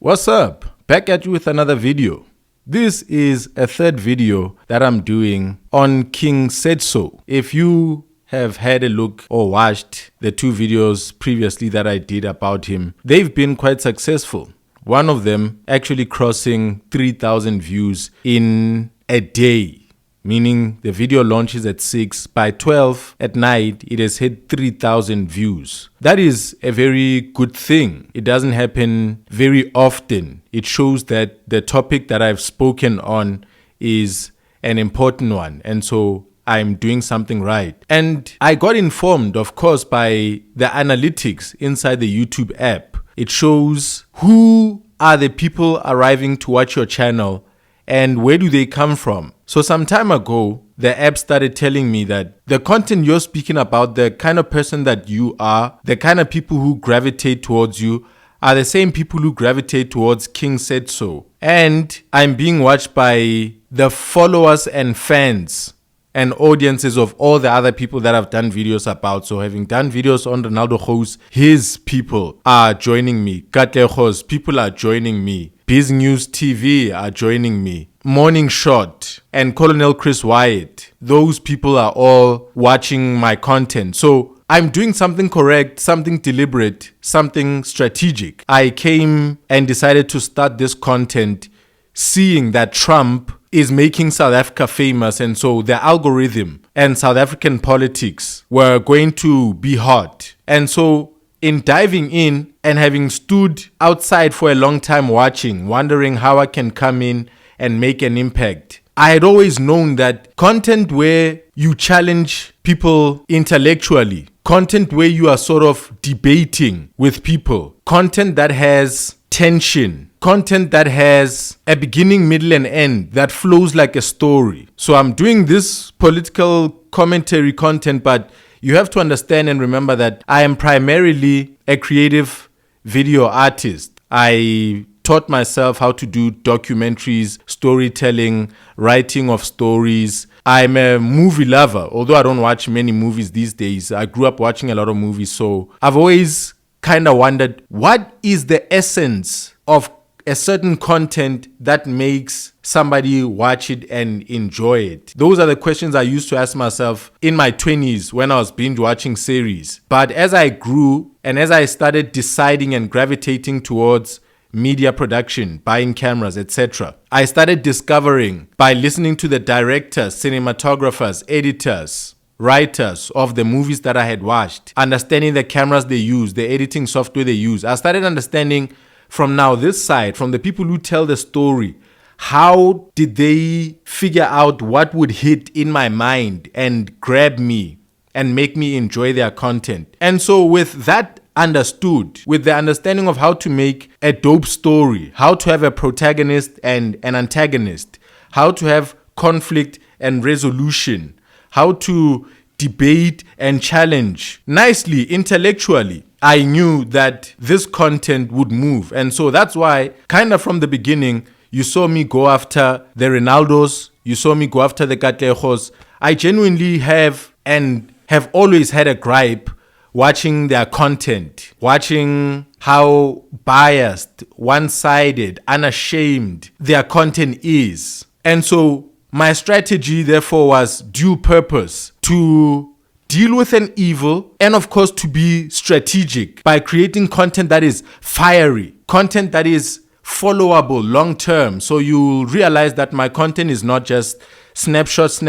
What's up? Back at you with another video. This is a third video that I'm doing on King Setso. If you have had a look or watched the two videos previously that I did about him, they've been quite successful. One of them actually crossing 3,000 views in a day, meaning the video launches at 6. By 12 at night, it has hit 3,000 views. That is a very good thing. It doesn't happen very often. It shows that the topic that I've spoken on is an important one. And so I'm doing something right. And I got informed, of course, by the analytics inside the YouTube app. It shows who are the people arriving to watch your channel and where do they come from. So some time ago, the app started telling me that the content you're speaking about, the kind of person that you are, the kind of people who gravitate towards you are the same people who gravitate towards King Setso. And I'm being watched by the followers and fans and audiences of all the other people that I've done videos about. So having done videos on Ronaldo Host, his people are joining me. Katlehos, people are joining me. Biz News TV are joining me. Morning Shot and Colonel Chris Wyatt, those people are all watching my content. So I'm doing something correct, something deliberate, something strategic. I came and decided to start this content seeing that Trump is making South Africa famous, and so the algorithm and South African politics were going to be hot. And so in diving in and having stood outside for a long time watching, wondering how I can come in and make an impact, I had always known that content where you challenge people intellectually, content where you are sort of debating with people, content that has tension, content that has a beginning, middle, and end that flows like a story. So I'm doing this political commentary content, but you have to understand and remember that I am primarily a creative video artist. I taught myself how to do documentaries, storytelling, writing of stories. I'm a movie lover, although I don't watch many movies these days. I grew up watching a lot of movies, so I've always kind of wondered, what is the essence of a certain content that makes somebody watch it and enjoy it? Those are the questions I used to ask myself in my 20s when I was binge watching series. But as I grew and as I started deciding and gravitating towards media production, buying cameras, etc., I started discovering by listening to the directors, cinematographers, editors, writers of the movies that I had watched, understanding the cameras they use, the editing software they use. I started understanding from now this side, from the people who tell the story, how did they figure out what would hit in my mind and grab me and make me enjoy their content. And so with that understood, with the understanding of how to make a dope story, how to have a protagonist and an antagonist, how to have conflict and resolution, how to debate and challenge nicely, intellectually, I knew that this content would move. And so that's why kind of from the beginning, you saw me go after the Ronaldos, you saw me go after the Katlehos. I genuinely have and have always had a gripe watching their content, watching how biased, one-sided, unashamed their content is. And so my strategy, therefore, was due purpose to deal with an evil and, of course, to be strategic by creating content that is fiery, content that is followable long-term. So you realize that my content is not just snapshot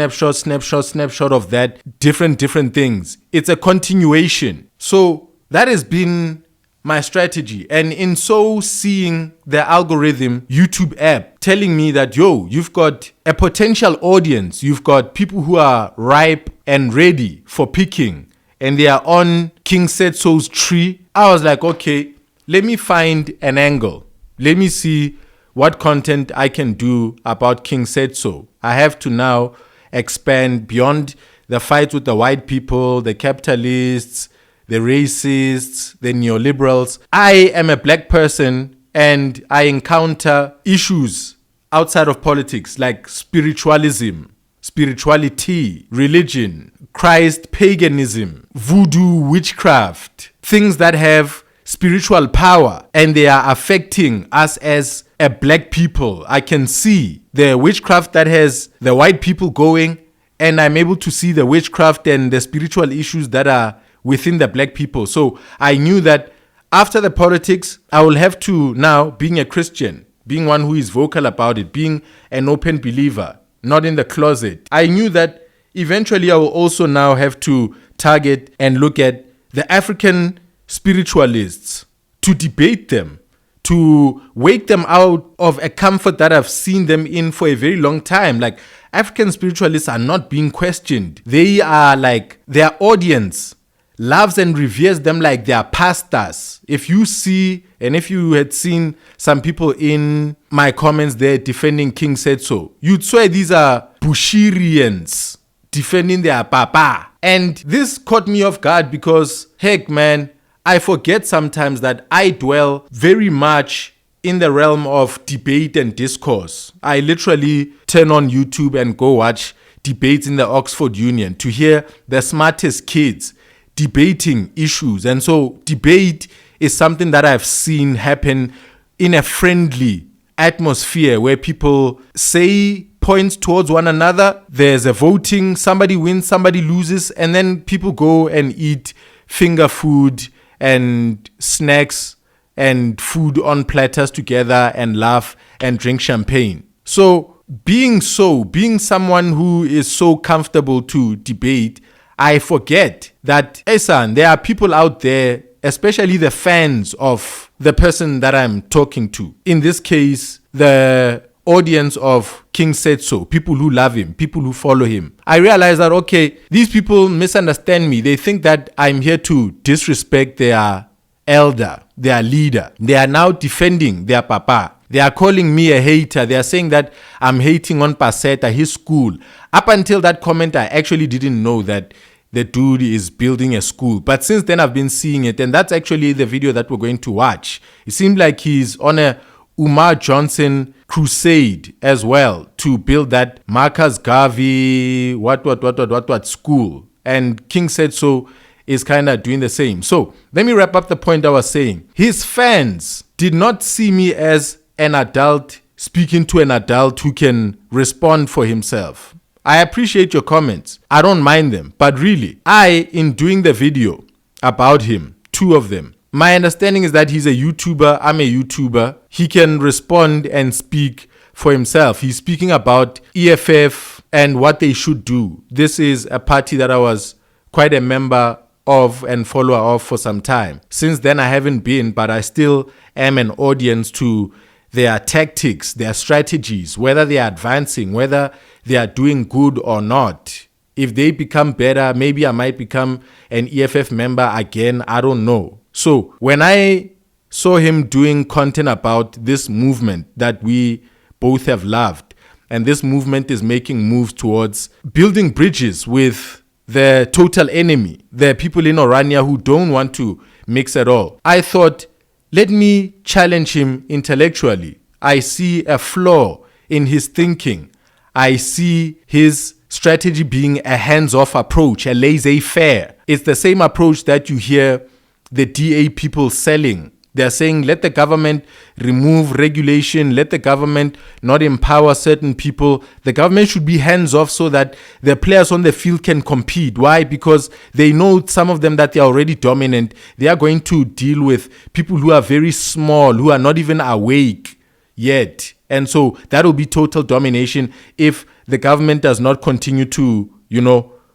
of that different things. It's a continuation. So that has been my strategy. And in so seeing the algorithm YouTube app telling me that, yo, you've got a potential audience, you've got people who are ripe and ready for picking, and they are on King Setso's tree, I was like, okay, let me find an angle. Let me see what content I can do about King Setso. I have to now expand beyond the fight with the white people, the capitalists, the racists, the neoliberals. I am a black person and I encounter issues outside of politics like spiritualism, spirituality, religion, Christ, paganism, voodoo, witchcraft, things that have spiritual power and they are affecting us as a black people. I can see the witchcraft that has the white people going, and I'm able to see the witchcraft and the spiritual issues that are within the black people. So I knew that after the politics, I will have to now, being a Christian, being one who is vocal about it, being an open believer, not in the closet, I knew that eventually I will also now have to target and look at the African spiritualists, to debate them, to wake them out of a comfort that I've seen them in for a very long time. Like, African spiritualists are not being questioned. They are like, their audience loves and reveres them like they are pastors. If you see, and if you had seen some people in my comments there defending King Setso, you'd swear these are Bushirians defending their papa. And this caught me off guard because, heck man, I forget sometimes that I dwell very much in the realm of debate and discourse. I literally turn on YouTube and go watch debates in the Oxford Union to hear the smartest kids debating issues. And so debate is something that I've seen happen in a friendly atmosphere where people say points towards one another. There's a voting, somebody wins, somebody loses, and then people go and eat finger food and snacks and food on platters together and laugh and drink champagne. So being someone who is so comfortable to debate, I forget that, hey son, there are people out there, especially the fans of the person that I'm talking to. In this case, the audience of King Setso, people who love him, people who follow him. I realize that, okay, these people misunderstand me. They think that I'm here to disrespect their elder, their leader. They are now defending their papa. They are calling me a hater. They are saying that I'm hating on Paseta, his school. Up until that comment, I actually didn't know that the dude is building a school. But since then, I've been seeing it. And that's actually the video that we're going to watch. It seemed like he's on a Umar Johnson crusade as well to build that Marcus Garvey, what school. And King Setso is kind of doing the same. So let me wrap up the point I was saying. His fans did not see me as an adult speaking to an adult who can respond for himself. I appreciate your comments. I don't mind them. But really, in doing the video about him, 2 of them, my understanding is that he's a YouTuber. I'm a YouTuber. He can respond and speak for himself. He's speaking about EFF and what they should do. This is a party that I was quite a member of and follower of for some time. Since then, I haven't been, but I still am an audience to their tactics, their strategies, whether they are advancing, whether they are doing good or not. If they become better, maybe I might become an EFF member again. I don't know. So when I saw him doing content about this movement that we both have loved, and this movement is making moves towards building bridges with the total enemy, the people in Orania who don't want to mix at all, I thought, let me challenge him intellectually. I see a flaw in his thinking. I see his strategy being a hands-off approach, a laissez-faire. It's the same approach that you hear the DA people selling. They're saying, let the government remove regulation, let the government not empower certain people. The government should be hands-off so that the players on the field can compete. Why? Because they know, some of them, that they are already dominant. They are going to deal with people who are very small, who are not even awake yet. And so that will be total domination if the government does not continue to,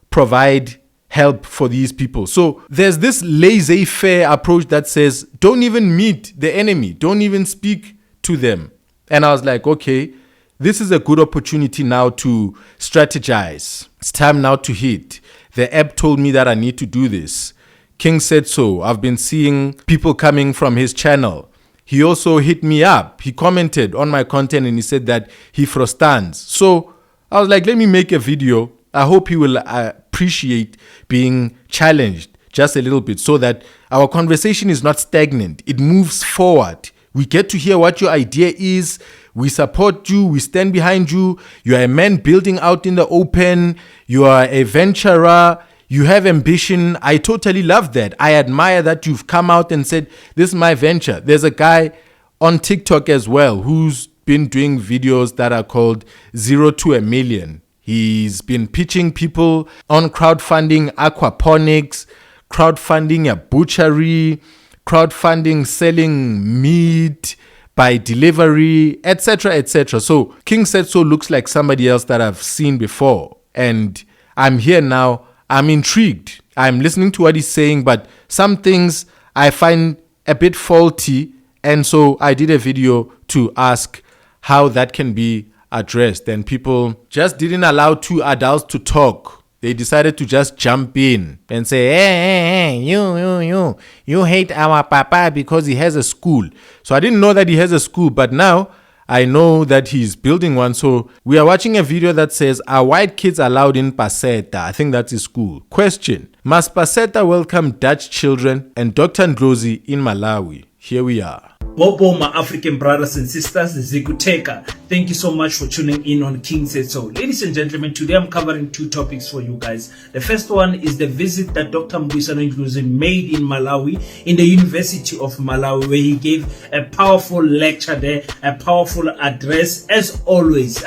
provide help for these people. So there's this laissez-faire approach that says, don't even meet the enemy. Don't even speak to them. And I was like, okay, this is a good opportunity now to strategize. It's time now to hit. The app told me that I need to do this. King Setso, I've been seeing people coming from his channel. He also hit me up. He commented on my content and he said that he frostands. So I was like, let me make a video. I hope he will appreciate being challenged just a little bit so that our conversation is not stagnant. It moves forward. We get to hear what your idea is. We support you. We stand behind you. You are a man building out in the open. You are a venturer. You have ambition. I totally love that. I admire that you've come out and said, this is my venture. There's a guy on TikTok as well who's been doing videos that are called 0 to a Million. He's been pitching people on crowdfunding aquaponics, crowdfunding a butchery, crowdfunding selling meat by delivery, etc., etc. So King Setso looks like somebody else that I've seen before. And I'm here now. I'm intrigued. I'm listening to what he's saying, but some things I find a bit faulty. And so I did a video to ask how that can be addressed. And people just didn't allow two adults to talk. They decided to just jump in and say, hey, you hate our papa because he has a school. So I didn't know that he has a school, but now I know that he's building one. So we are watching a video that says, are white kids allowed in Paseta? I think that's his school. Question, must Paseta welcome Dutch children? And Dr. Ndlozi in Malawi. Here we are. Bobo, my African brothers and sisters, Zikuteka. Thank you so much for tuning in on King Setso. Ladies and gentlemen, today I'm covering two topics for you guys. The first one is the visit that Dr. Ndlozi made in Malawi, in the University of Malawi, where he gave a powerful lecture there, a powerful address. As always,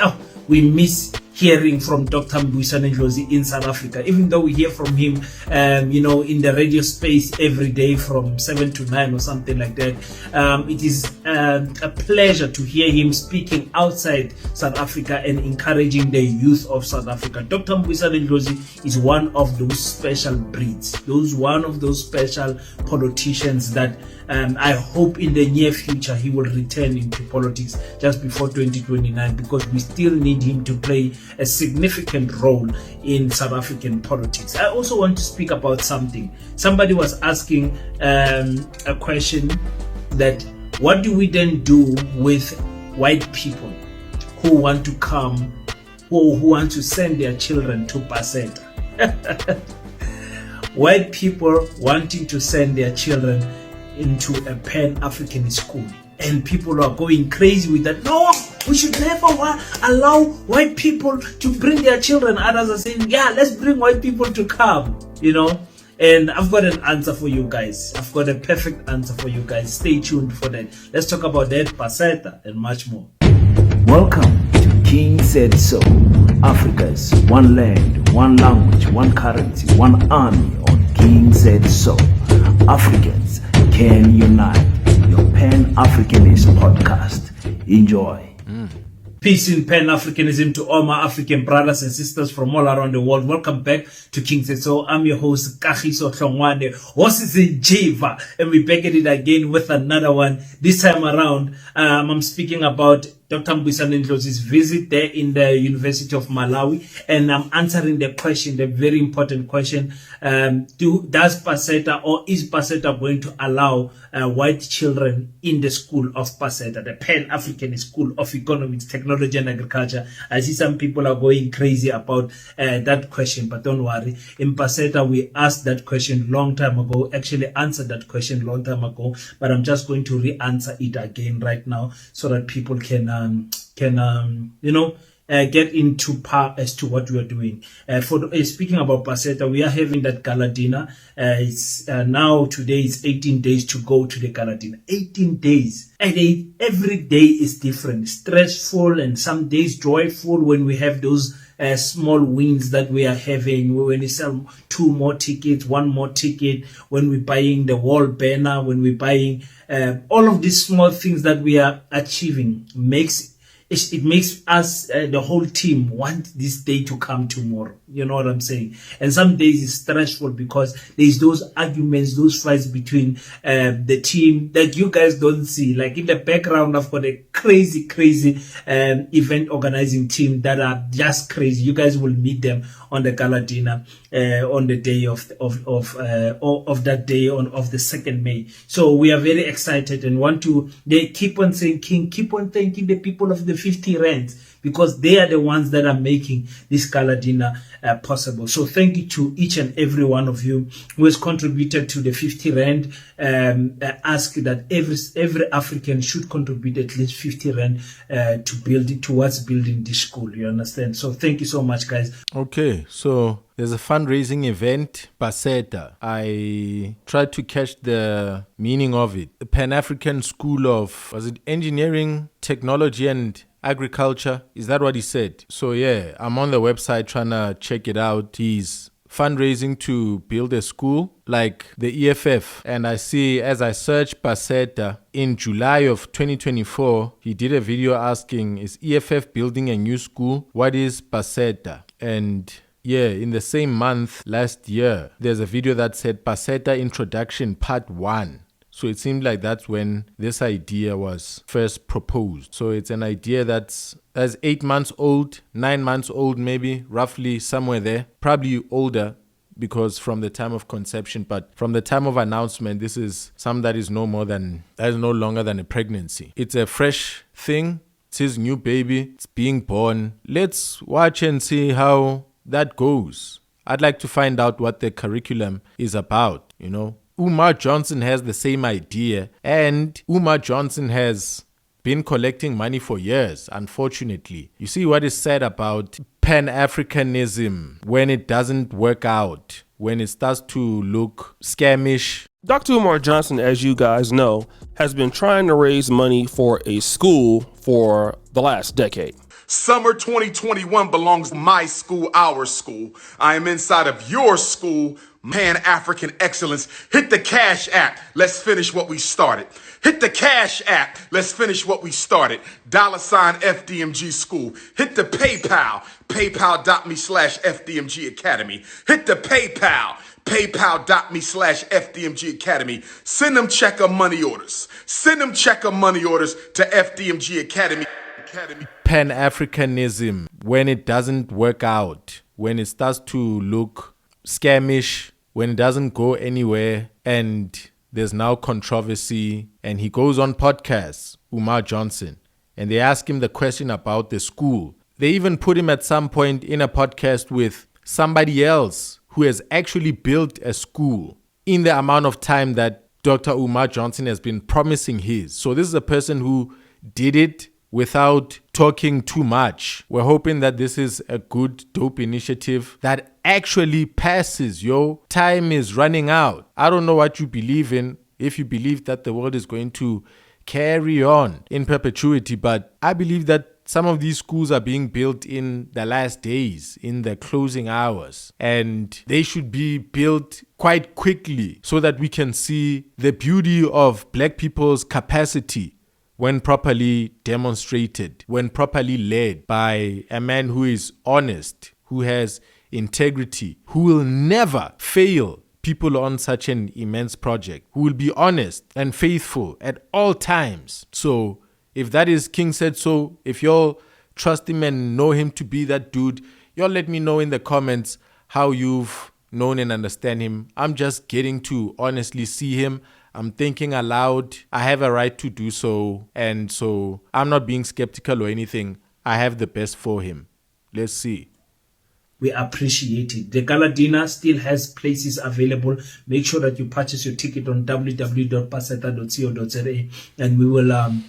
we miss hearing from Dr. Ndlozi in South Africa, even though we hear from him, in the radio space every day from 7 to 9 or something like that. It is a pleasure to hear him speaking outside South Africa and encouraging the youth of South Africa. Dr. Ndlozi is one of those special breeds, one of those special politicians that I hope in the near future he will return into politics just before 2029, because we still need him to play a significant role in South African politics. I also want to speak about something. Somebody was asking a question that what do we then do with white people who want to come, who want to send their children to Paseta? White people wanting to send their children into a Pan-African school, and people are going crazy with that. No, we should never allow white people to bring their children. Others are saying, yeah, let's bring white people to come, and I've got an answer for you guys. I've got a perfect answer for you guys. Stay tuned for that. Let's talk about that, Paseta, and much more. Welcome to King Setso, Africa's one land, one language, one currency, one army on King Setso. Africans can unite. Your Pan-Africanist podcast. Enjoy. Peace in Pan-Africanism to all my African brothers and sisters from all around the world. Welcome back to King Setso. I'm your host, Kagiso Hlongwane, Hosisi Jiva, and we're back at it again with another one. This time around, I'm speaking about Dr. Ndlozi's visit there in the University of Malawi, and I'm answering the question, the very important question, does Paseta, or is Paseta going to allow white children in the school of Paseta, the Pan-African School of Economics, Technology and Agriculture? I see some people are going crazy about that question, but don't worry. In Paseta, we asked that question long time ago, actually answered that question long time ago, but I'm just going to re-answer it again right now so that people can get into par as to what we are doing. Speaking about Paseta, we are having that Gala dinner. It's now today is 18 days to go to the Gala dinner. 18 days. And every day is different, stressful, and some days joyful when we have those small wins that we are having, when we sell 2 more tickets, 1 more ticket, when we're buying the wall banner, when we're buying all of these small things that we are achieving makes us, the whole team, want this day to come tomorrow. You know what I'm saying? And some days it's stressful because there's those arguments, those fights between the team that you guys don't see. Like in the background, I've got a crazy event organizing team that are just crazy. You guys will meet them on the Gala dinner on the day of that day of the 2nd May. So we are very excited and they keep on saying, King, keep on thanking the people of the 50 rands, because they are the ones that are making this Gala dinner possible. So thank you to each and every one of you who has contributed to the 50 rand. Ask that every African should contribute at least 50 rand towards building this school. You understand? So thank you so much, guys. Okay, so There's a fundraising event, Paseta. I tried to catch the meaning of it. The Pan-African School of, was it Engineering, Technology and Agriculture? Is that what he said? So yeah, I'm on the website trying to check it out. He's fundraising to build a school like the EFF, and I see as I search Paseta in July of 2024, he did a video asking, is EFF building a new school? What is Paseta? And yeah, in the same month last year, there's a video that said Paseta Introduction Part 1. So it seemed like that's when this idea was first proposed. So it's an idea that's 8 months old, 9 months old maybe, roughly somewhere there. Probably older because from the time of conception, but from the time of announcement, this is something that is no longer than a pregnancy. It's a fresh thing. It's his new baby. It's being born. Let's watch and see how that goes. I'd like to find out what the curriculum is about, you know. Umar Johnson has the same idea, and Umar Johnson has been collecting money for years, unfortunately. You see what is said about Pan-Africanism when it doesn't work out, when it starts to look scamish. Dr. Umar Johnson, as you guys know, has been trying to raise money for a school for the last decade. Summer 2021 belongs to my school, our school. I am inside of your school, Pan-African Excellence. Hit the Cash App. Let's finish what we started. Hit the Cash App. Let's finish what we started. $ FDMG School. Hit the PayPal. PayPal.me/FDMG Academy. Hit the PayPal. PayPal.me/FDMG Academy. Send them check of money orders. Send them check of money orders to FDMG Academy. Pan-Africanism when it doesn't work out, when it starts to look scamish, when it doesn't go anywhere, and there's now controversy, and he goes on podcasts, Umar Johnson, and they ask him the question about the school. They even put him at some point in a podcast with somebody else who has actually built a school in the amount of time that Dr. Umar Johnson has been promising his. So this is a person who did it without talking too much. We're hoping that this is a good, dope initiative that actually passes. Time is running out. I don't know what you believe in, if you believe that the world is going to carry on in perpetuity, but I believe that some of these schools are being built in the last days, in the closing hours, and they should be built quite quickly so that we can see the beauty of Black people's capacity when properly demonstrated, when properly led by a man who is honest, who has integrity, who will never fail people on such an immense project, who will be honest and faithful at all times. So if that is King Setso, if y'all trust him and know him to be that dude, y'all let me know in the comments how you've known and understand him. I'm just getting to honestly see him. I'm thinking aloud. I have a right to do so. And so I'm not being skeptical or anything. I have the best for him. Let's see. We appreciate it. The Gala dinner still has places available. Make sure that you purchase your ticket on www.paseta.co.za, and we will and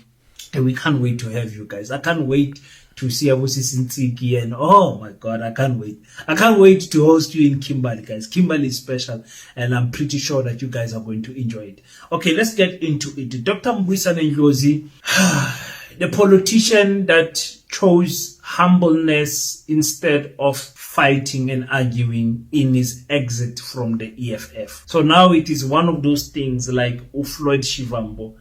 we can't wait to have you guys. I can't wait to see Abusi Sintiki, and oh my God, I can't wait. I can't wait to host you in Kimberley, guys. Kimberley is special, and I'm pretty sure that you guys are going to enjoy it. Okay, let's get into it. Dr. Ndlozi, the politician that chose humbleness instead of fighting and arguing in his exit from the EFF. So now it is one of those things like Flawed Shivambo.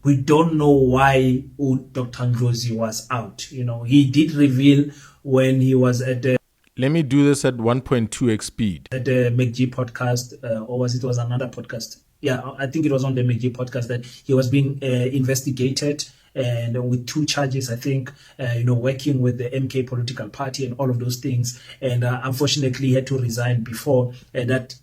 We don't know why Dr. Ndlozi was out. He did reveal when he was at the... Let me do this at 1.2x speed. At the McG podcast, or was another podcast? Yeah, I think it was on the McG podcast that he was being investigated, and with 2 charges, I think, working with the MK political party and all of those things. And unfortunately, he had to resign before that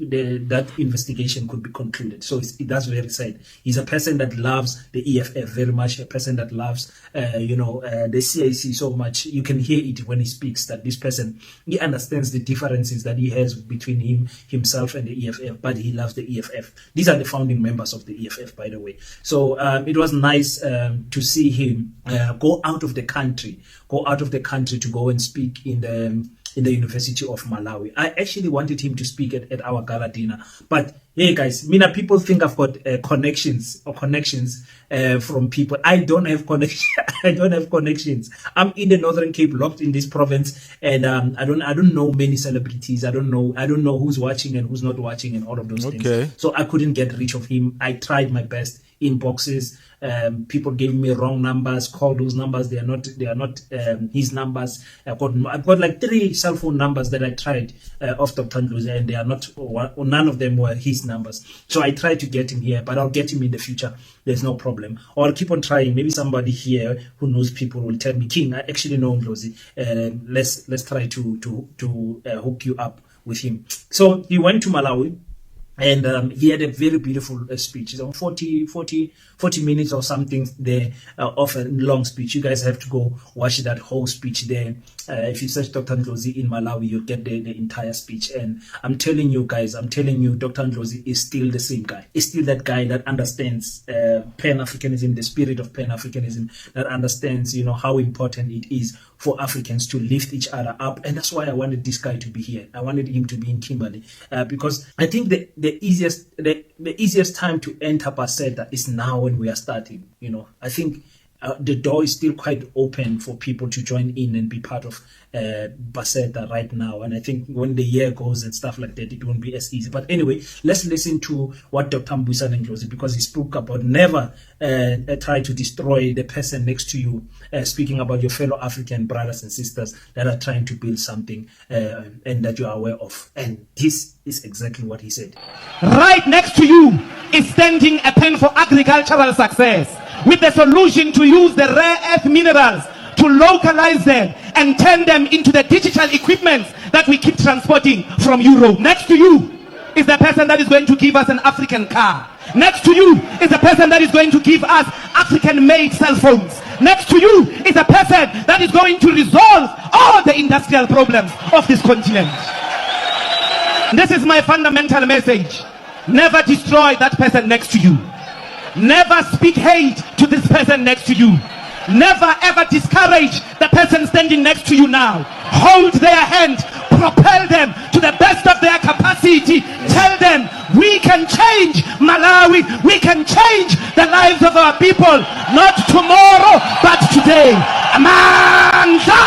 investigation could be concluded. So that's very sad. He's a person that loves the EFF very much, a person that loves, the CIC so much. You can hear it when he speaks, that this person, he understands the differences that he has between himself and the EFF, but he loves the EFF. These are the founding members of the EFF, by the way. So it was nice to see him go out of the country to go and speak in the in the University of Malawi. I actually wanted him to speak at our gala dinner, but hey guys, Mina, people think I've got connections from people. I don't have connection. I don't have connections. I'm in the Northern Cape, locked in this province, and I don't know many celebrities. I don't know who's watching and who's not watching and all of those things. So I couldn't get reach of him. I tried my best. Inboxes, people gave me wrong numbers. Call those numbers. They are not his numbers. I've got like 3 cell phone numbers that I tried of Dr. Ndlozi, and they are not. None of them were his numbers. So I tried to get him here, but I'll get him in the future. There's no problem. Or I'll keep on trying. Maybe somebody here who knows people will tell me, King, I actually know Ndlozi. Let's try to hook you up with him. So he went to Malawi. And he had a very beautiful speech. It's on 40 minutes or something there of a long speech. You guys have to go watch that whole speech there. If you search Dr. Ndlozi in Malawi, you'll get the entire speech. And I'm telling you guys, Dr. Ndlozi is still the same guy. He's still that guy that understands Pan-Africanism, the spirit of Pan-Africanism, that understands, how important it is for Africans to lift each other up. And that's why I wanted this guy to be here. I wanted him to be in Kimberley because I think the easiest time to enter Paseta is now when we are starting. I think the door is still quite open for people to join in and be part of Paseta right now. And I think when the year goes and stuff like that, it won't be as easy. But anyway, let's listen to what Dr. Ndlozi, because he spoke about never try to destroy the person next to you, speaking about your fellow African brothers and sisters that are trying to build something and that you are aware of. And this is exactly what he said. Right next to you is standing a pen for agricultural success, with the solution to use the rare earth minerals, to localize them and turn them into the digital equipment that we keep transporting from Europe. Next to you is the person that is going to give us an African car. Next to you is the person that is going to give us African-made cell phones. Next to you is a person that is going to resolve all the industrial problems of this continent. This is my fundamental message. Never destroy that person next to you. Never speak hate to this person next to you. Never ever discourage the person standing next to you now. Hold their hand, propel them to the best of their capacity. Tell them we can change Malawi, we can change the lives of our people, not tomorrow, but today. Amanda!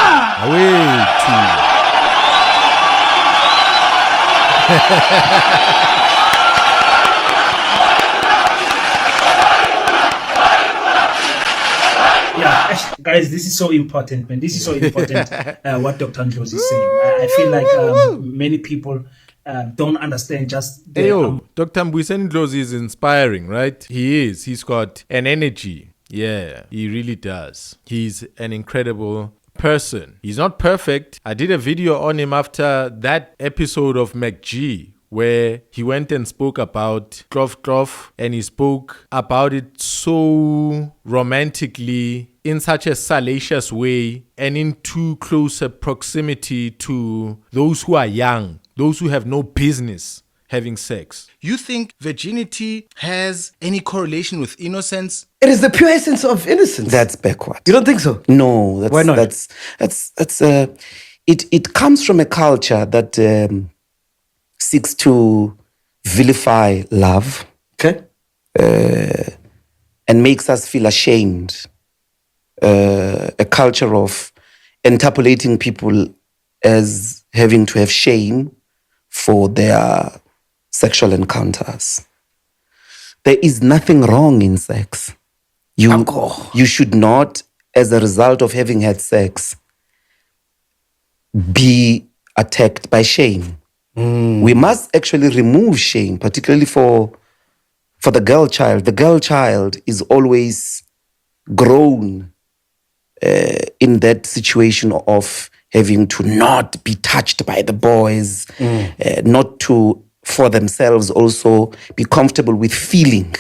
Yeah, guys, this is so important, man. This is so important, what Dr. Ndlozi is saying. I feel like many people don't understand just the... Dr. Ndlozi is inspiring, right? He is. He's got an energy. Yeah, he really does. He's an incredible person. He's not perfect. I did a video on him after that episode of MacG, where he went and spoke about Clof, and he spoke about it so romantically, in such a salacious way, and in too close a proximity to those who are young, those who have no business having sex. You think virginity has any correlation with innocence? It is the pure essence of innocence. That's backward. You don't think so? No. Why not? It comes from a culture that seeks to vilify love. Okay. And makes us feel ashamed. A culture of interpolating people as having to have shame for their sexual encounters. There is nothing wrong in sex. You should not, as a result of having had sex, be attacked by shame. We must actually remove shame, particularly for the girl child. The girl child is always grown in that situation of having to not be touched by the boys, not to, for themselves, also be comfortable with feeling,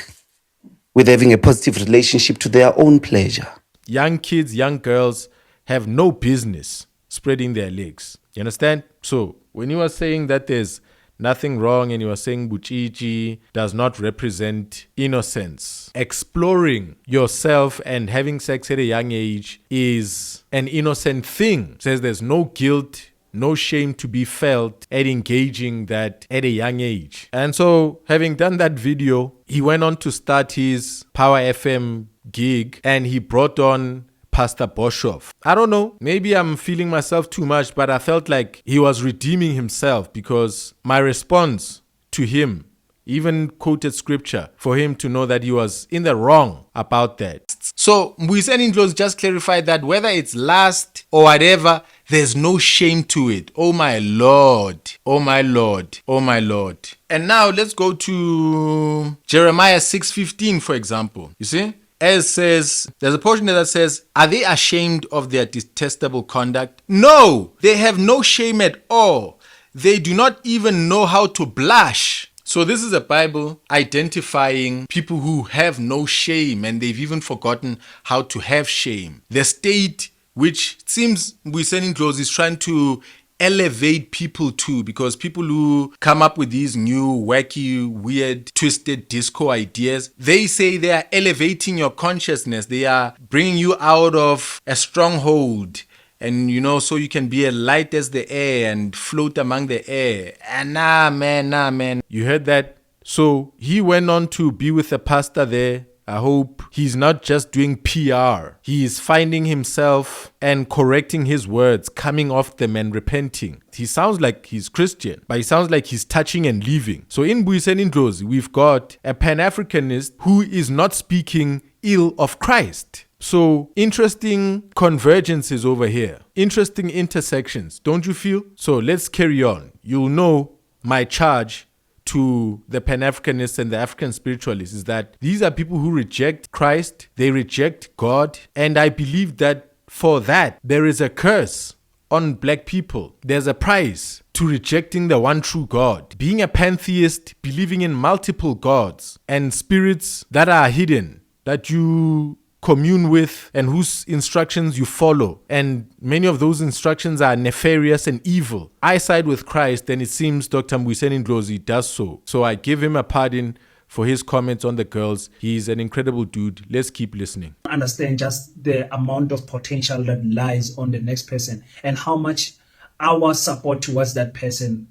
with having a positive relationship to their own pleasure. Young kids, young girls have no business spreading their legs. You understand? So when you are saying that there's nothing wrong and you are saying Buchiji does not represent innocence, exploring yourself and having sex at a young age is an innocent thing. It says there's no guilt no shame to be felt at engaging that at a young age. And so, having done that video, he went on to start his Power FM gig, and he brought on Pastor Boshoff. I don't know, maybe I'm feeling myself too much, but I felt like he was redeeming himself, because my response to him even quoted scripture for him to know that he was in the wrong about that. So Mbuyiseni Ndlozi just clarified that whether it's lust or whatever, there's no shame to it. Oh my Lord, oh my Lord, oh my Lord. And now let's go to Jeremiah 6:15, for example. You see? As says, there's a portion there that says, are they ashamed of their detestable conduct? No, they have no shame at all. They do not even know how to blush. So this is a Bible identifying people who have no shame, and they've even forgotten how to have shame. The state which it seems Mbuyiseni Ndlozi is trying to elevate people to, because people who come up with these new wacky, weird, twisted disco ideas, they say they are elevating your consciousness. They are bringing you out of a stronghold, and so you can be as light as the air and float among the air. And nah man. You heard that? So he went on to be with a pastor there. I hope he's not just doing PR. He is finding himself and correcting his words, coming off them and repenting. He sounds like he's Christian, but he sounds like he's touching and leaving. So in Mbuyiseni Ndlozi, we've got a Pan-Africanist who is not speaking ill of Christ. So interesting convergences over here. Interesting intersections, don't you feel? So let's carry on. You'll know my charge to the Pan-Africanists and the African spiritualists is that these are people who reject Christ, they reject God, and I believe that for that there is a curse on black people. There's a price to rejecting the one true God. Being a pantheist, believing in multiple gods and spirits that are hidden, that you commune with and whose instructions you follow, and many of those instructions are nefarious and evil. I side with Christ, and it seems Dr. Mbuyiseni Ndlozi does so. So I give him a pardon for his comments on the girls. He's an incredible dude. Let's keep listening. Understand just the amount of potential that lies on the next person, and how much our support towards that person,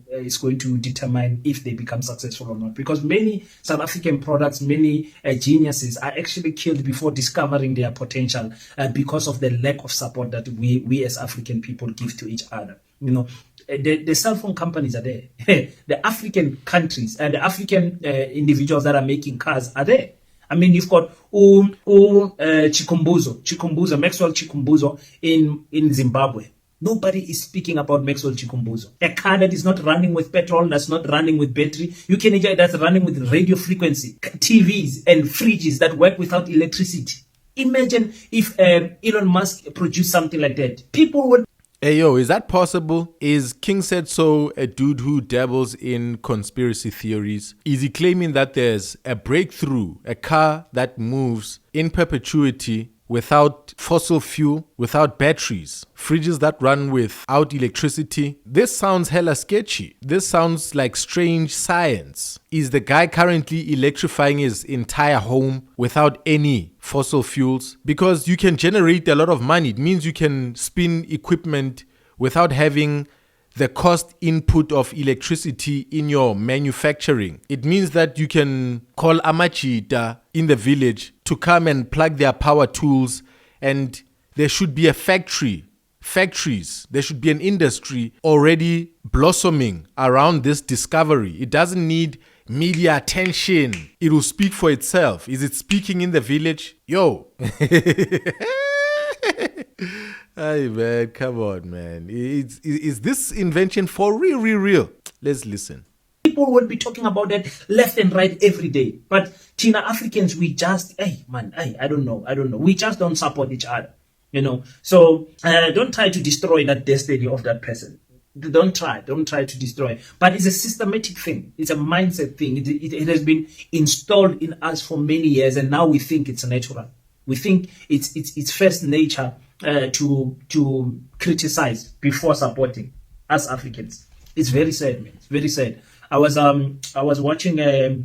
is going to determine if they become successful or not. Because many South African products, many geniuses are actually killed before discovering their potential because of the lack of support that we as African people give to each other. The cell phone companies are there. The African countries and the African individuals that are making cars are there. I mean, you've got Chikumbutso, Maxwell Chikumbutso in Zimbabwe. Nobody is speaking about Maxwell Chikumbutso. A car that is not running with petrol, that's not running with battery. You can enjoy that's running with radio frequency. TVs and fridges that work without electricity. Imagine if Elon Musk produced something like that. People would... Hey, yo, is that possible? Is King Setso a dude who dabbles in conspiracy theories? Is he claiming that there's a breakthrough, a car that moves in perpetuity without fossil fuel, without batteries, fridges that run without electricity? This sounds hella sketchy. This sounds like strange science. Is the guy currently electrifying his entire home without any fossil fuels? Because you can generate a lot of money. It means you can spin equipment without having the cost input of electricity in your manufacturing. It means that you can call Amachita in the village to come and plug their power tools, and there should be a factories, there should be an industry already blossoming around this discovery. It doesn't need media attention. It will speak for itself. Is it speaking in the village? Yo. Hey man, come on man. Is this invention for real? Let's listen. People will be talking about that left and right every day. But Tina Africans, we just, I don't know. We just don't support each other, So don't try to destroy that destiny of that person. Don't try to destroy. But it's a systematic thing. It's a mindset thing. It has been installed in us for many years, and now we think it's natural. We think it's first nature to criticize before supporting as Africans. It's very sad, man. It's very sad. I was watching a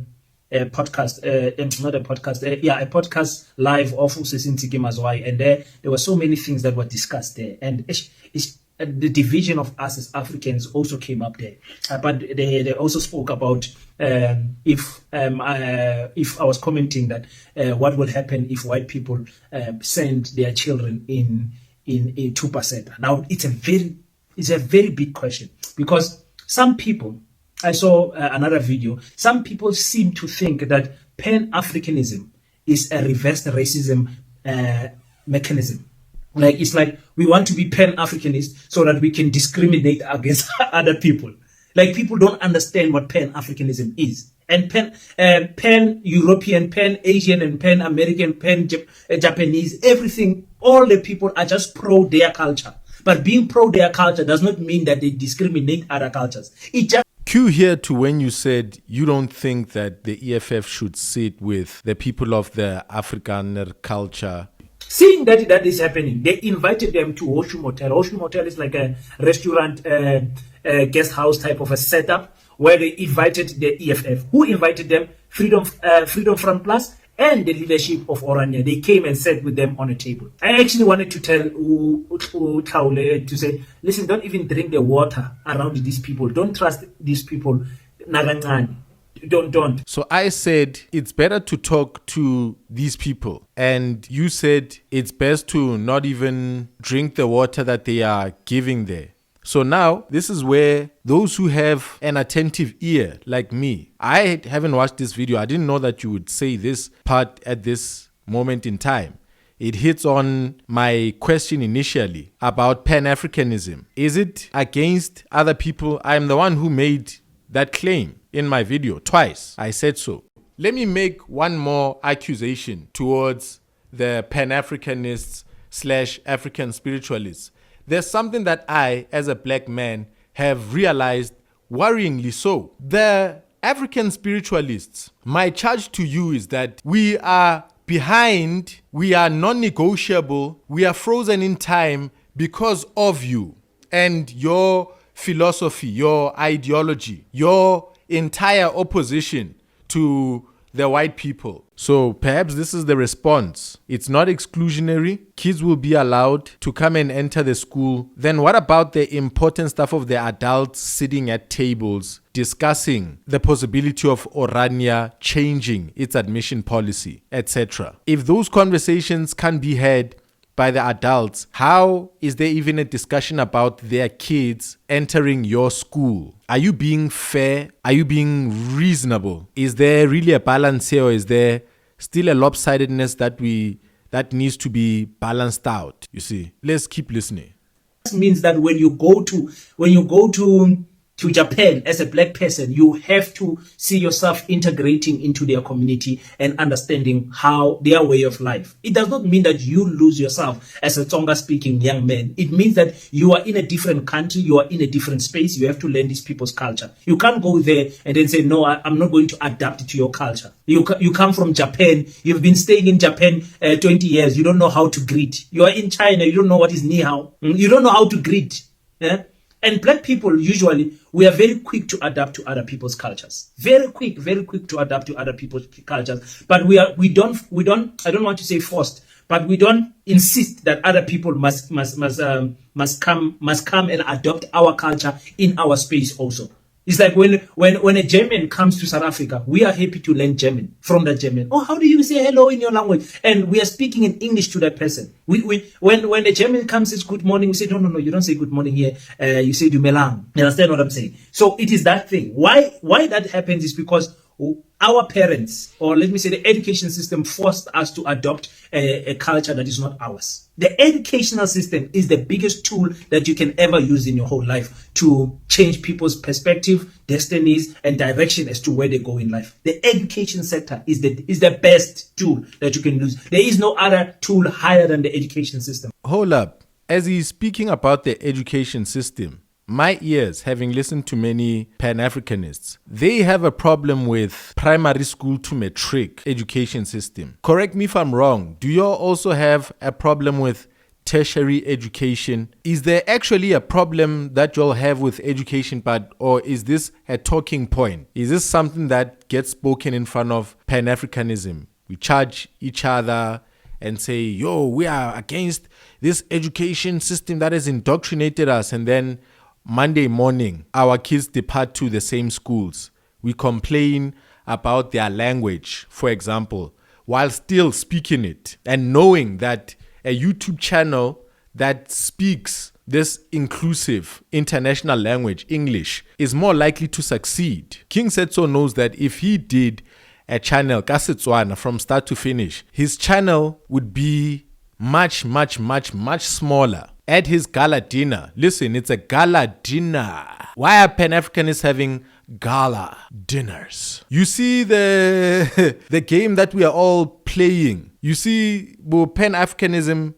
podcast, not a podcast, a podcast live of Usesintiki Mazwai, and there were so many things that were discussed there, and the division of us as Africans also came up there. But they also spoke about if I was commenting that what would happen if white people send their children in to Paseta. Now it's a very big question, because some people, I saw another video, some people seem to think that Pan-Africanism is a reverse racism mechanism. Like, it's like we want to be Pan-Africanist so that we can discriminate against other people. Like, people don't understand what Pan-Africanism is. And Pan-European, Pan-Asian, and Pan-American, Pan-Japanese, everything, all the people are just pro their culture. But being pro their culture does not mean that they discriminate other cultures. It just Cue here to when you said you don't think that the EFF should sit with the people of the Afrikaner culture. Seeing that is happening, they invited them to Oshun Hotel. Oshun Hotel is like a restaurant, guest house type of a setup where they invited the EFF. Who invited them? Freedom Front Plus and the leadership of Orania. They came and sat with them on a table. I actually wanted to tell Taule to say, listen, don't even drink the water around these people. Don't trust these people. Don't. So I said it's better to talk to these people, and you said it's best to not even drink the water that they are giving there. So now this is where those who have an attentive ear like me, I haven't watched this video. I didn't know that you would say this part at this moment in time. It hits on my question initially about Pan-Africanism. Is it against other people? I'm the one who made that claim in my video twice. I said so. Let me make one more accusation towards the Pan-Africanists / African spiritualists. There's something that I, as a black man, have realized worryingly so. The African spiritualists, my charge to you is that we are behind, we are non-negotiable, we are frozen in time because of you and your philosophy, your ideology, your entire opposition to the white people. So perhaps this is the response. It's not exclusionary. Kids will be allowed to come and enter the school. Then what about the important stuff of the adults sitting at tables discussing the possibility of Orania changing its admission policy, etc.? If those conversations can be had by the adults, how is there even a discussion about their kids entering your school? Are you being fair? Are you being reasonable? Is there really a balance here, or is there still a lopsidedness that needs to be balanced out? You see, let's keep listening. This means that when you go to Japan as a black person, you have to see yourself integrating into their community and understanding how their way of life. It does not mean that you lose yourself as a Tonga speaking young man. It means that you are in a different country, you are in a different space, you have to learn these people's culture. You can't go there and then say, no, I'm not going to adapt to your culture. You come from Japan, you've been staying in Japan 20 years, you don't know how to greet. You are in China, you don't know what is ni hao. You don't know how to greet. Yeah? And black people, usually, we are very quick to adapt to other people's cultures. Very quick to adapt to other people's cultures. But we don't, I don't want to say forced, but we don't insist that other people must come and adopt our culture in our space also. It's like when a German comes to South Africa, we are happy to learn German from that German. Oh, how do you say hello in your language? And we are speaking in English to that person. When a German comes, says good morning, we say, no, you don't say good morning here. You say dumelang. You understand what I'm saying? So it is that thing. Why that happens is because our parents, or let me say the education system, forced us to adopt a culture that is not ours. The educational system is the biggest tool that you can ever use in your whole life to change people's perspective, destinies, and direction as to where they go in life. The education sector is the best tool that you can use. There is no other tool higher than the education system. Hold up. As he's speaking about the education system, my ears, having listened to many Pan-Africanists, they have a problem with primary school to matric education system. Correct me if I'm wrong. Do you also have a problem with tertiary education? Is there actually a problem that you'll have with education, or is this a talking point? Is this something that gets spoken in front of Pan-Africanism? We charge each other and say, yo, we are against this education system that has indoctrinated us. And then Monday morning, our kids depart to the same schools. We complain about their language, for example, while still speaking it and knowing that a YouTube channel that speaks this inclusive international language, English, is more likely to succeed. King Setso knows that if he did a channel, ka Setswana, from start to finish, his channel would be much, much, much, much smaller. At his gala dinner, listen, it's a gala dinner. Why are Pan-Africanists having gala dinners? You see the game that we are all playing. You see, Pan-Africanism,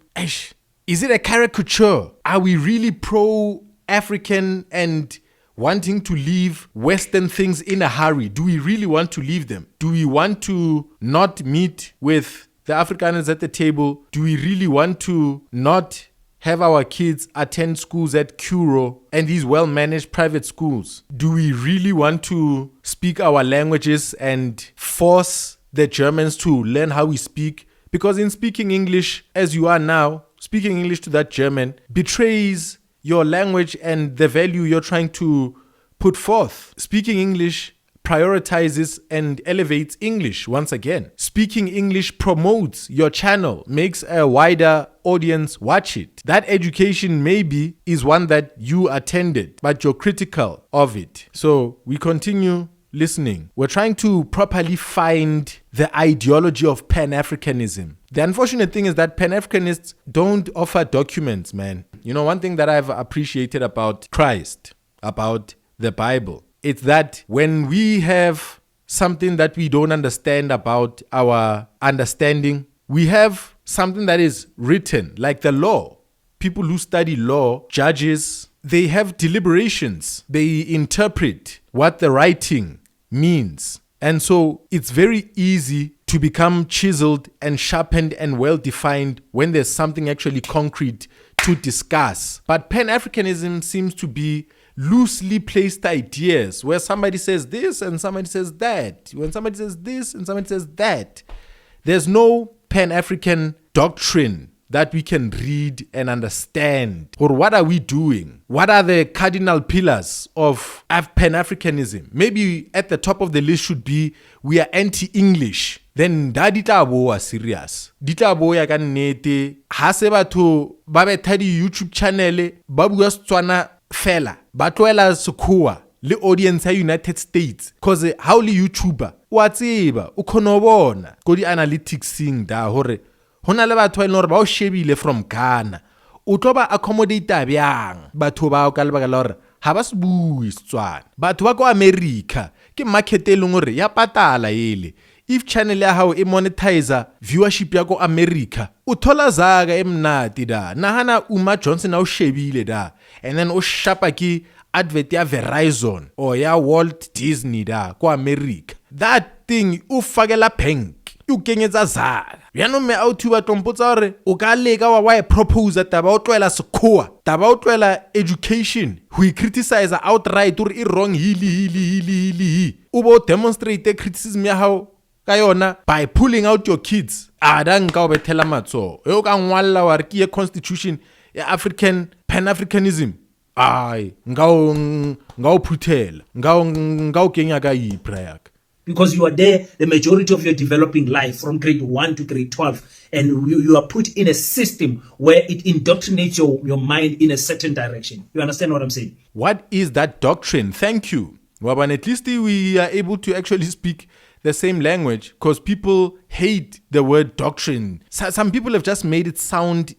is it a caricature? Are we really pro-African and wanting to leave Western things in a hurry? Do we really want to leave them? Do we want to not meet with the Afrikaners at the table? Do we really want to not have our kids attend schools at Kuro and these well-managed private schools? Do we really want to speak our languages and force the Germans to learn how we speak? Because in speaking English as you are now, speaking English to that German betrays your language and the value you're trying to put forth. Speaking English prioritizes and elevates English once again. Speaking English promotes your channel, makes a wider audience watch it. That education maybe is one that you attended, but you're critical of it. So we continue listening. We're trying to properly find the ideology of Pan-Africanism. The unfortunate thing is that Pan-Africanists don't offer documents, man. You know, one thing that I've appreciated about Christ, about the Bible, it's that when we have something that we don't understand about our understanding, we have something that is written, like the law. People who study law, judges, they have deliberations. They interpret what the writing means. And so it's very easy to become chiseled and sharpened and well-defined when there's something actually concrete to discuss. But Pan-Africanism seems to be loosely placed ideas where somebody says this and somebody says that. When somebody says this and somebody says that. There's no Pan-African doctrine that we can read and understand. Or what are we doing? What are the cardinal pillars of Pan-Africanism? Maybe at the top of the list should be we are anti-English. Then da di tla boa serious. Di tla boa ka nnete. Ha se batho ba betha di YouTube channel ba bua Setswana fela. Ba tloela sekgowa le audience ya United States. Cause ha o le YouTuber, wa tseba, o khona bona go di analytics sing da hore hona le batho ba ile hore ba o shebile from Ghana. O tlo ba accommodate byang batho ba o ka lebaka la hore ha ba se bue Setswana. Batho ba ko America ke market e leng hore ya patala ele. If channel ya hao e monetizer viewership ya ko America, o thola zaga emnati da. Nahana Umar Johnson o shebile da. And then o shapa ki advert ya Verizon or ya Walt Disney da ko America. That thing o fakela bank. O kenyetsa zaga. Yana me out ba tompotsa hore o ka leka wa propose taba o tloela sekgowa, taba o tloela education, we criticize outright or e wrong hili. O bo demonstrate criticism ya hao kayona by pulling out your kids. Ada nka o bethela matso e o ka ngwalla wa re ke constitution ya African Pan-Africanism. Ai nga o phuthela nga o kenya ka iprayak. Because you are there the majority of your developing life from grade 1 to grade 12, and you are put in a system where it indoctrinates your mind in a certain direction. You understand what I'm saying? What is that doctrine? Thank you. Well, but at least we are able to actually speak the same language, because people hate the word doctrine. Some people have just made it sound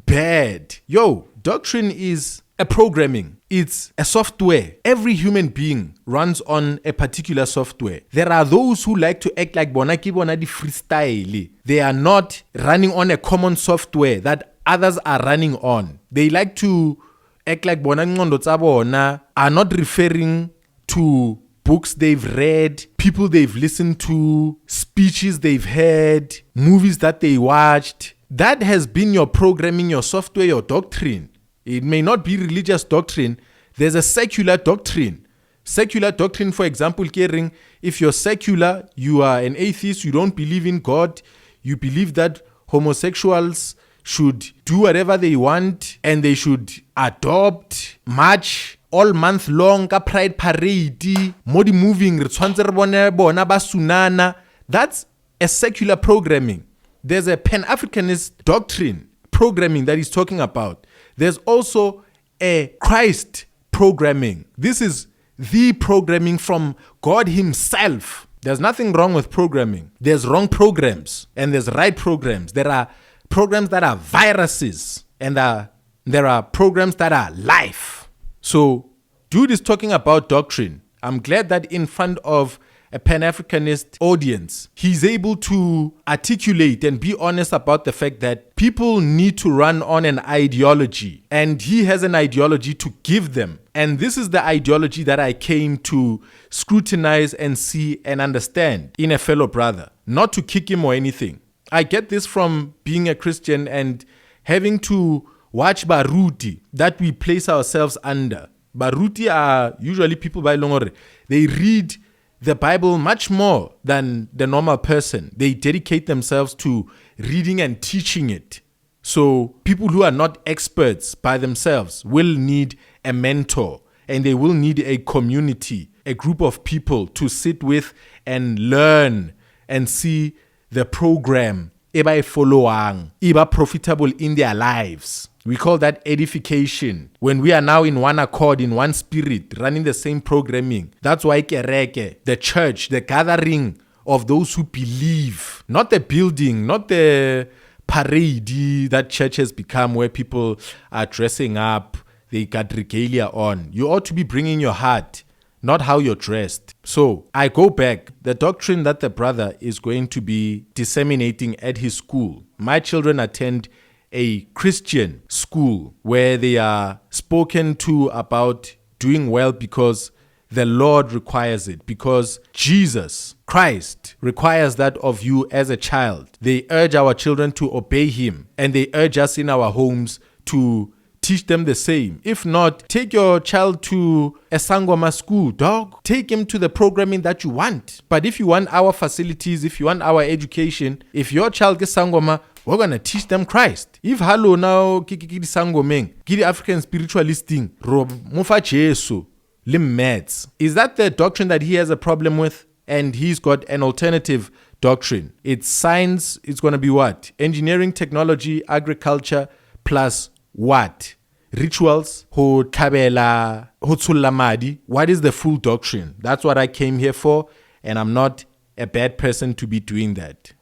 bad. Yo, doctrine is a programming. It's a software. Every human being runs on a particular software. There are those who like to act like bona di freestyle. They are not running on a common software that others are running on. They like to act like bona ngondo tsa bona are not referring to books they've read, people they've listened to, speeches they've heard, movies that they watched. That has been your programming, your software, your doctrine. It may not be religious doctrine. There's a secular doctrine. Secular doctrine, for example, if you're secular, you are an atheist, you don't believe in God, you believe that homosexuals should do whatever they want and they should adopt, march all month long ka pride parade, modi moving re tshwantse re bone bona ba sunana. That's a secular programming. There's a Pan-Africanist doctrine programming that he's talking about. There's also a Christ programming. This is the programming from God himself. There's nothing wrong with programming. There's wrong programs and there's right programs. There are programs that are viruses and there are programs that are life. So dude is talking about doctrine. I'm glad that in front of a Pan-Africanist audience, he's able to articulate and be honest about the fact that people need to run on an ideology, and he has an ideology to give them. And this is the ideology that I came to scrutinize and see and understand in a fellow brother, not to kick him or anything. I get this from being a Christian and having to watch Baruti that we place ourselves under. Baruti are usually people by Longore. They read the Bible much more than the normal person. They dedicate themselves to reading and teaching it. So people who are not experts by themselves will need a mentor, and they will need a community, a group of people to sit with and learn and see the program eba following, eba profitable in their lives. We call that edification. When we are now in one accord, in one spirit, running the same programming. That's why Kereke, the church, the gathering of those who believe, not the building, not the parade that church has become where people are dressing up, they got regalia on. You ought to be bringing your heart, not how you're dressed. So I go back. The doctrine that the brother is going to be disseminating at his school. My children attend a Christian school where they are spoken to about doing well because the Lord requires it, because Jesus Christ requires that of you as a child. They urge our children to obey him, and they urge us in our homes to teach them the same. If not, take your child to a Sangoma school, dog. Take him to the programming that you want. But if you want our facilities, if you want our education, if your child gets Sangoma, we're going to teach them Christ. If hello now, kiki Sangomeng, gidi African spiritualisting, rob mufa Jesu, lim meds. Is that the doctrine that he has a problem with? And he's got an alternative doctrine. It's science. It's going to be what? Engineering, technology, agriculture, plus what? Rituals, ho tabela, ho tsulamadi. What is the full doctrine? That's what I came here for, and I'm not a bad person to be doing that.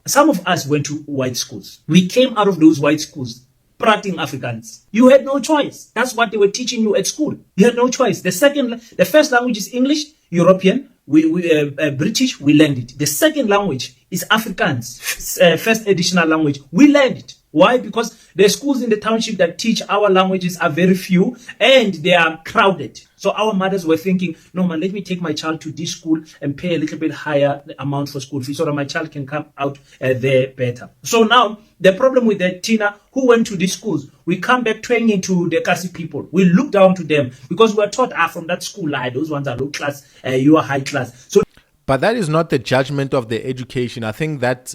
Some of us went to white schools. We came out of those white schools, prating Afrikaans. You had no choice. That's what they were teaching you at school. You had no choice. The first language is English, European, British, we learned it. The second language is Afrikaans, first additional language. We learned it. Why? Because the schools in the township that teach our languages are very few and they are crowded. So our mothers were thinking, no man, let me take my child to this school and pay a little bit higher amount for school fees so that my child can come out there better. So now the problem with the Tina who went to these schools, we come back turning to the Kasi people. We look down to them because we are taught, from that school, those ones are low class, you are high class. So, but that is not the judgment of the education. I think that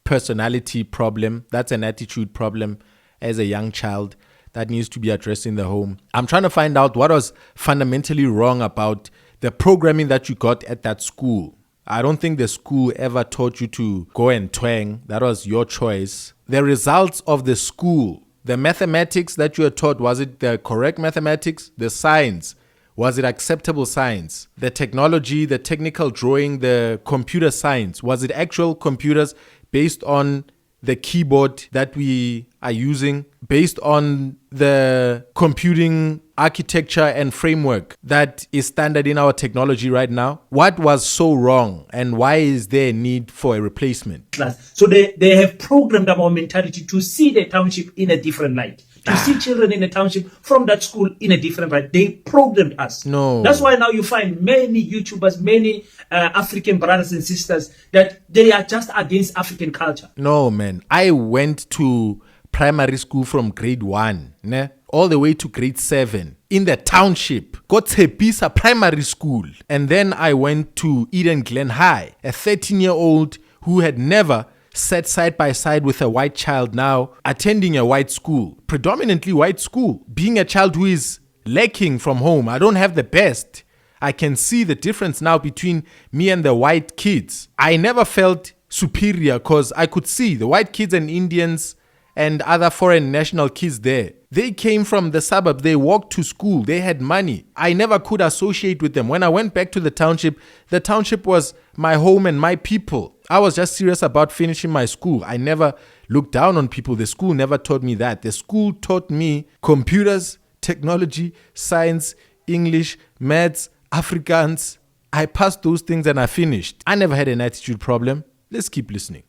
personality problem, that's an attitude problem as a young child that needs to be addressed in the home. I'm trying to find out what was fundamentally wrong about the programming that you got at that school. I don't think the school ever taught you to go and twang. That was your choice. The results of the school, the mathematics that you were taught, was it the correct mathematics? The science, was it acceptable science? The technology, the technical drawing, the computer science, was it actual computers based on the keyboard that we are using, based on the computing architecture and framework that is standard in our technology right now? What was so wrong, and why is there a need for a replacement? So they have programmed our mentality to see the township in a different light. To see children in the township from that school in a different light. They programmed us. No. That's why now you find many YouTubers, many African brothers and sisters that they are just against African culture. No, man. I went to primary school from grade 1, all the way to grade 7 in the township. Got Tshepisa primary school. And then I went to Eden Glen High, a 13-year-old who had never set side by side with a white child now attending a white school, predominantly white school, being a child who is lacking from home. I don't have the best. I can see the difference now between me and the white kids. I never felt superior because I could see the white kids and Indians and other foreign national kids there. They came from the suburb. They walked to school. They had money. I never could associate with them. When I went back to the township was my home and my people. I was just serious about finishing my school. I never looked down on people. The school never taught me that. The school taught me computers, technology, science, English, maths, Afrikaans. I passed those things and I finished. I never had an attitude problem. Let's keep listening.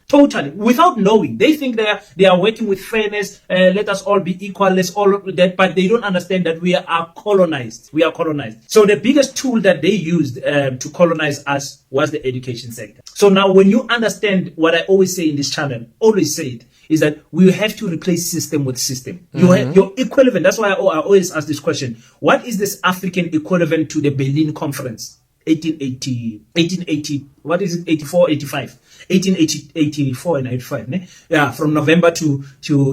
Totally, without knowing. They think they are working with fairness, let us all be equal, let's all that, but they don't understand that we are colonized. We are colonized. So the biggest tool that they used to colonize us was the education sector. So now when you understand what I always say in this channel, always say it, is that we have to replace system with system. Your equivalent, that's why I always ask this question. What is this African equivalent to the Berlin Conference? 1880, what is it, 84, 85? 1884 and 85, ne? Yeah, from November to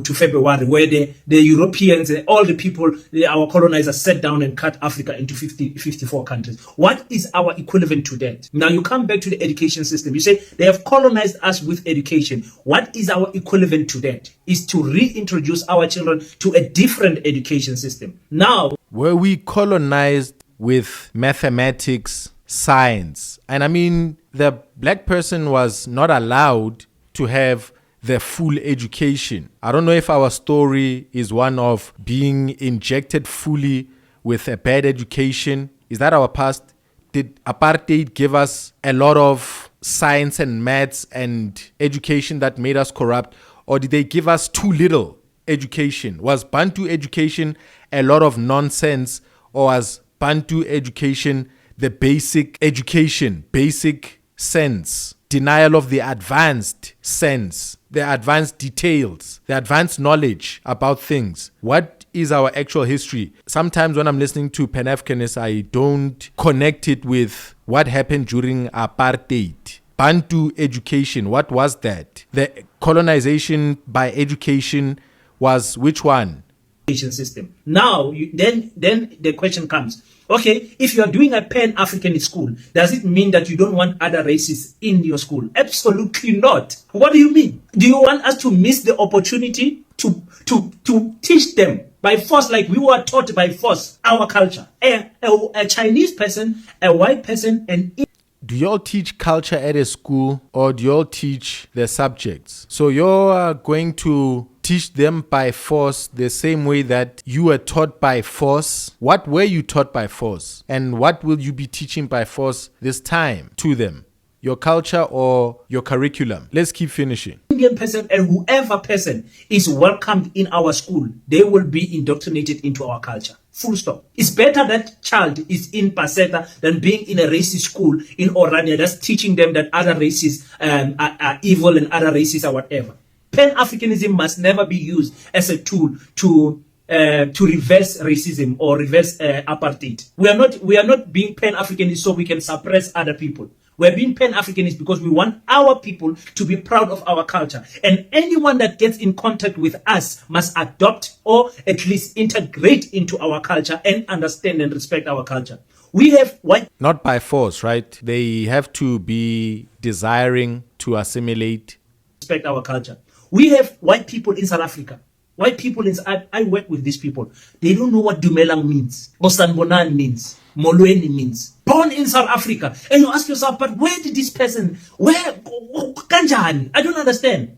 February, where the Europeans, all the people, our colonizers sat down and cut Africa into 54 countries. What is our equivalent to that? Now you come back to the education system. You say they have colonized us with education. What is our equivalent to that? Is to reintroduce our children to a different education system. Now, were we colonized with mathematics, science? And I mean, the black person was not allowed to have the full education. I don't know if our story is one of being injected fully with a bad education. Is that our past? Did apartheid give us a lot of science and maths and education that made us corrupt? Or did they give us too little education? Was Bantu education a lot of nonsense? Or was Bantu education the basic education, basic sense, denial of the advanced sense, the advanced details, the advanced knowledge about things? What is our actual history? Sometimes when I'm listening to Pan-Africanists, I don't connect it with what happened during apartheid. Bantu education, what was that? The colonization by education was which one? System. Now, then the question comes, okay, if you are doing a Pan-Africanist school, does it mean that you don't want other races in your school? Absolutely not. What do you mean? Do you want us to miss the opportunity to teach them by force, like we were taught by force, our culture? A Chinese person, a white person, and do y'all teach culture at a school, or do y'all teach the subjects? So you're going to teach them by force the same way that you were taught by force? What were you taught by force? And what will you be teaching by force this time to them? Your culture or your curriculum? Let's keep finishing. Indian person and whoever person is welcomed in our school, they will be indoctrinated into our culture. Full stop. It's better that child is in Paseta than being in a racist school in Orania that's teaching them that other races are evil and other races are whatever. Pan-Africanism must never be used as a tool to reverse racism or reverse apartheid. We are not being Pan-Africanist so we can suppress other people. We're being Pan-Africanist because we want our people to be proud of our culture. And anyone that gets in contact with us must adopt or at least integrate into our culture and understand and respect our culture. We have white... Not by force, right? They have to be desiring to assimilate. Respect our culture. We have white people in South Africa. White people I work with these people. They don't know what Dumelang means, or Sanbonan means, Molweni means. Born in South Africa. And you ask yourself, but where did this person, Kanjan? I don't understand.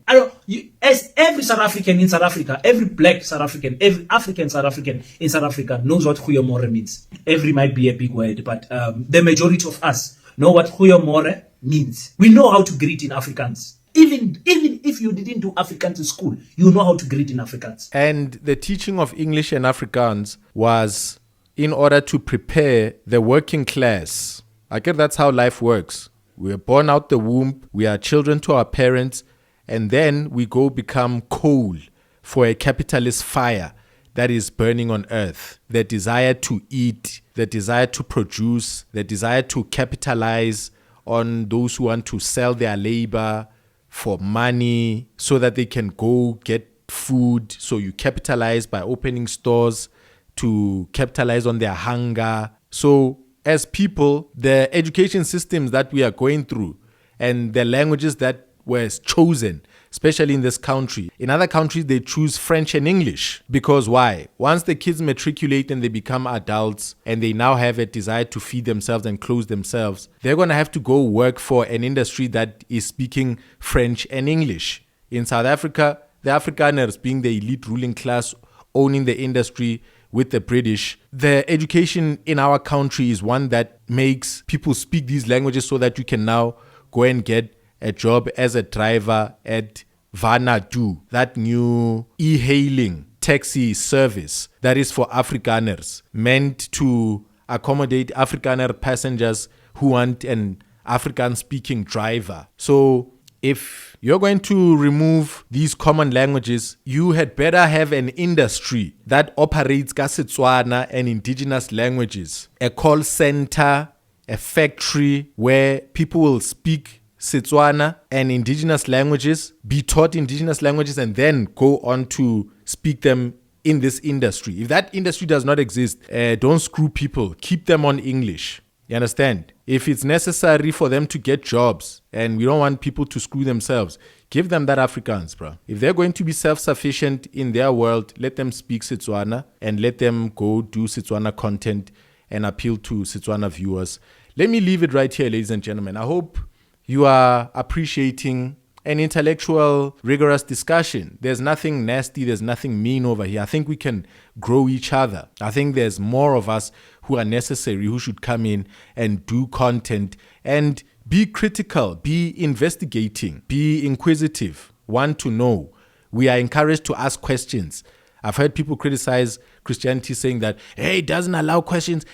As every South African in South Africa, every black South African, every African South African in South Africa knows what Huyomore means. Every might be a big word, but the majority of us know what Huyomore means. We know how to greet in Afrikaans. Even if you didn't do Afrikaans in school, you know how to greet in Afrikaans. And the teaching of English and Afrikaans was in order to prepare the working class. I guess that's how life works. We are born out the womb, we are children to our parents, and then we go become coal for a capitalist fire that is burning on earth. The desire to eat, the desire to produce, the desire to capitalize on those who want to sell their labor for money so that they can go get food. So you capitalize by opening stores to capitalize on their hunger. So as people, the education systems that we are going through and the languages that were chosen, especially in this country. In other countries, they choose French and English. Because why? Once the kids matriculate and they become adults and they now have a desire to feed themselves and clothe themselves, they're going to have to go work for an industry that is speaking French and English. In South Africa, the Afrikaners, being the elite ruling class, owning the industry with the British, the education in our country is one that makes people speak these languages so that you can now go and get a job as a driver at Vanadu, that new e-hailing taxi service that is for Afrikaners, meant to accommodate Afrikaner passengers who want an African-speaking driver. So if you're going to remove these common languages, you had better have an industry that operates ka Setswana and indigenous languages, a call center, a factory where people will speak Setswana and indigenous languages, be taught indigenous languages, and then go on to speak them in this industry. If that industry does not exist, don't screw people. Keep them on English. You understand? If it's necessary for them to get jobs and we don't want people to screw themselves, give them that Afrikaans, bro. If they're going to be self-sufficient in their world, let them speak Setswana and let them go do Setswana content and appeal to Setswana viewers. Let me leave it right here, ladies and gentlemen. I hope you are appreciating an intellectual, rigorous discussion. There's nothing nasty, there's nothing mean over here. I think we can grow each other. I think there's more of us who are necessary, who should come in and do content and be critical, be investigating, be inquisitive, want to know. We are encouraged to ask questions. I've heard people criticize Christianity saying that, hey, it doesn't allow questions,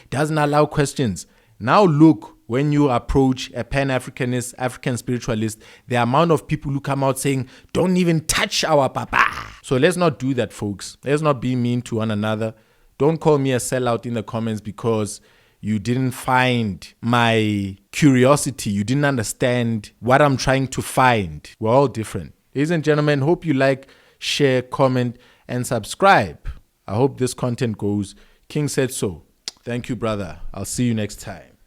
Now look, when you approach a Pan-Africanist, African spiritualist, the amount of people who come out saying, don't even touch our papa. So let's not do that, folks. Let's not be mean to one another. Don't call me a sellout in the comments because you didn't find my curiosity. You didn't understand what I'm trying to find. We're all different. Ladies and gentlemen, hope you like, share, comment, and subscribe. I hope this content goes. King Setso. Thank you, brother. I'll see you next time.